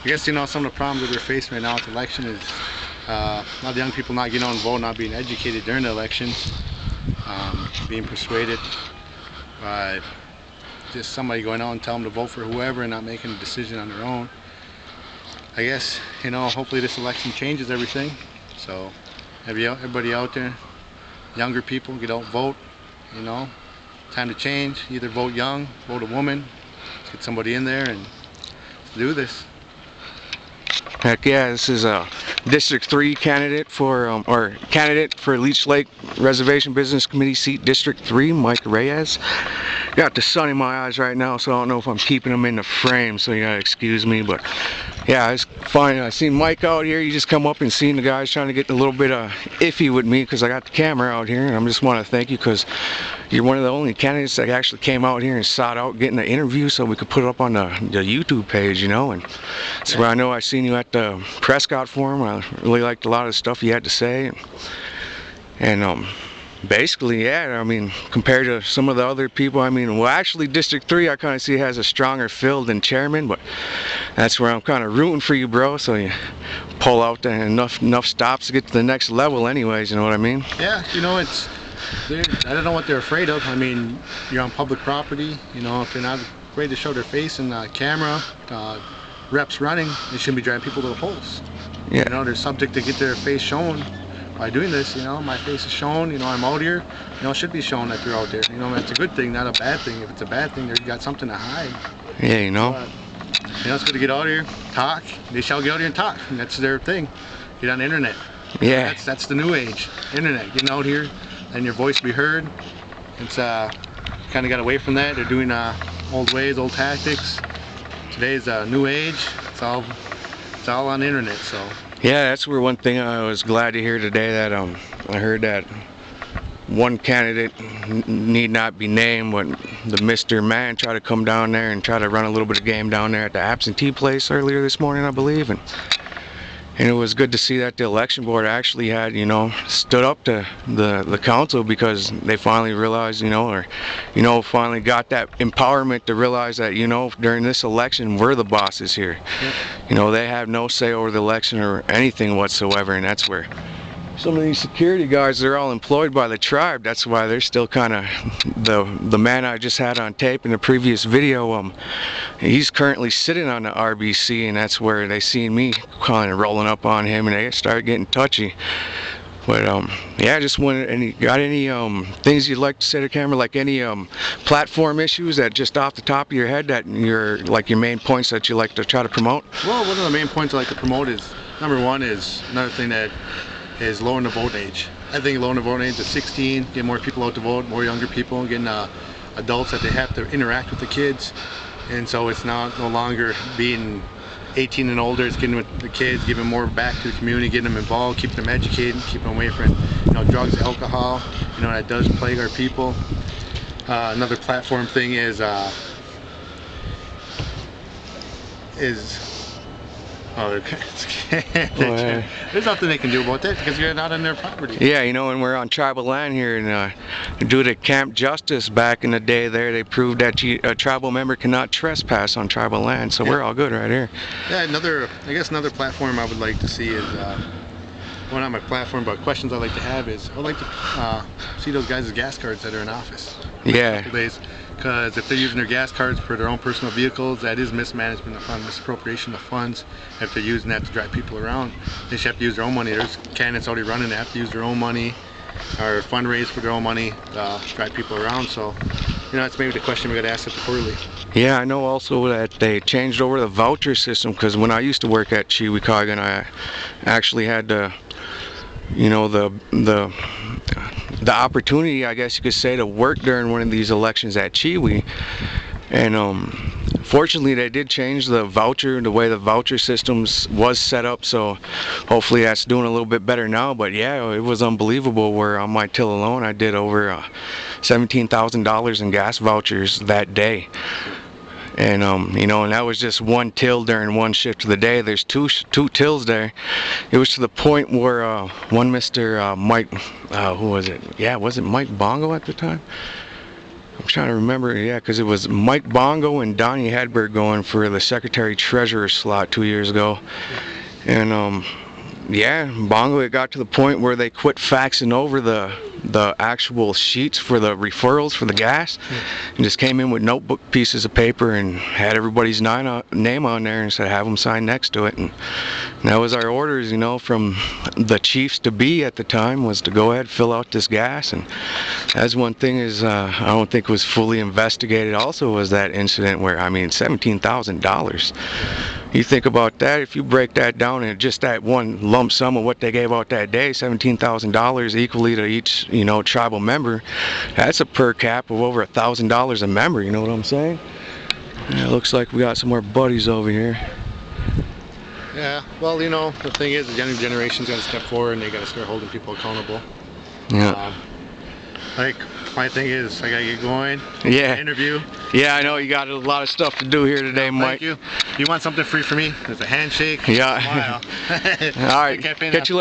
I guess, you know, some of the problems that we're facing right now with the election is a lot of young people not getting out and vote, not being educated during the elections, being persuaded by just somebody going out and telling them to vote for whoever and not making a decision on their own. I guess, you know, hopefully this election changes everything. So everybody out there, younger people, get out and vote, you know. Time to change. Either vote young, vote a woman. Let's get somebody in there and let's do this. Heck yeah, this is a District 3 candidate for, Leech Lake Reservation Business Committee seat, District 3, Mike Reyes. Got the sun in my eyes right now, so I don't know if I'm keeping them in the frame, so you gotta excuse me, but yeah, it's fine. I seen Mike out here. You just come up and seen the guys trying to get a little bit iffy with me because I got the camera out here, and I just want to thank you because you're one of the only candidates that actually came out here and sought out getting an interview so we could put it up on the YouTube page, you know. And so I know I seen you at the Prescott Forum. I really liked a lot of the stuff you had to say, and basically, yeah, I mean, compared to some of the other people, I mean, well, actually, District 3, I kind of see has a stronger field than chairman, but that's where I'm kind of rooting for you, bro, so you pull out enough stops to get to the next level anyways, you know what I mean? Yeah, you know, I don't know what they're afraid of. I mean, you're on public property, you know, if they're not afraid to show their face in the camera, reps running, they shouldn't be driving people to the polls. Yeah. You know, they're subject to get their face shown. By doing this, you know, my face is shown, you know, I'm out here, you know, it should be shown that you're out there. You know, that's a good thing, not a bad thing. If it's a bad thing, they've got something to hide. Yeah, you know. You know, it's good to get out here, talk. They shall get out here and talk. And that's their thing. Get on the internet. Yeah. That's the new age. Internet. Getting out here and your voice be heard. It's kind of got away from that. They're doing old ways, old tactics. Today's new age. It's all on the internet, so. Yeah, that's where one thing I was glad to hear today, that I heard that one candidate need not be named, but the Mr. Man tried to come down there and try to run a little bit of game down there at the absentee place earlier this morning, I believe, and it was good to see that the election board actually had, you know, stood up to the council, because they finally realized, you know, or, you know, finally got that empowerment to realize that, you know, during this election, we're the bosses here. Yep. You know, they have no say over the election or anything whatsoever, and that's where some of these security guards, they're all employed by the tribe. That's why they're still kind of, the man I just had on tape in the previous video, he's currently sitting on the RBC, and that's where they seen me kind of rolling up on him, and they started getting touchy. But yeah, I just wanted, got any things you'd like to say to camera, like any platform issues that just off the top of your head that you're, like, your main points that you like to try to promote? Well, one of the main points I like to promote is, number one is another thing that is lowering the vote age. I think lowering the vote age to 16, get more people out to vote, more younger people, getting adults that they have to interact with the kids, and so it's no longer being 18 and older. It's getting with the kids, giving more back to the community, getting them involved, keeping them educated, keeping them away from, you know, drugs, alcohol. You know, that does plague our people. Another platform thing is oh, there's nothing they can do about that because you're not on their property. Yeah, you know, and we're on tribal land here, and due to Camp Justice back in the day there, they proved that a tribal member cannot trespass on tribal land, so yeah, we're all good right here. Yeah, I guess another platform I would like to see is, well, not my platform, but questions I'd like to have is, I'd like to see those guys' gas cards that are in office. Yeah. Because if they're using their gas cards for their own personal vehicles, that is mismanagement of funds, misappropriation of funds. If they're using that to drive people around, they should have to use their own money. There's candidates already running that have to use their own money or fundraise for their own money to drive people around. So, you know, that's maybe the question we got to ask at the quarterly. Yeah, I know also that they changed over the voucher system, because when I used to work at Chewecoggin, I actually had to, you know, the opportunity, I guess you could say, to work during one of these elections at Chewe, and fortunately they did change the way the voucher systems was set up, so hopefully that's doing a little bit better now. But yeah, it was unbelievable, where on my till alone I did over $17,000 in gas vouchers that day. And you know, and that was just one till during one shift of the day. There's two tills there. It was to the point where one Mr. Mike, who was it? Yeah, was it Mike Bongo at the time? I'm trying to remember, yeah, because it was Mike Bongo and Donnie Hedberg going for the Secretary Treasurer slot 2 years ago. And yeah, Bongo, it got to the point where they quit faxing over the actual sheets for the referrals for the gas, and just came in with notebook pieces of paper and had everybody's name on there and said have them sign next to it. And that was our orders, you know, from the chiefs to be at the time, was to go ahead, fill out this gas. And that's one thing is I don't think was fully investigated also was that incident where, I mean, $17,000. You think about that, if you break that down in just that one lump sum of what they gave out that day, $17,000 equally to each, you know, tribal member, that's a per cap of over $1,000 a member, you know what I'm saying? Yeah, it looks like we got some more buddies over here. Yeah, well, you know, the thing is, the younger generation's got to step forward and they got to start holding people accountable. Yeah. Like, my thing is, I gotta get going. Yeah. Interview. Yeah, I know you got a lot of stuff to do here today, Mike. Thank you. You want something free from me? There's a handshake. Yeah. Smile. All right. Catch you later.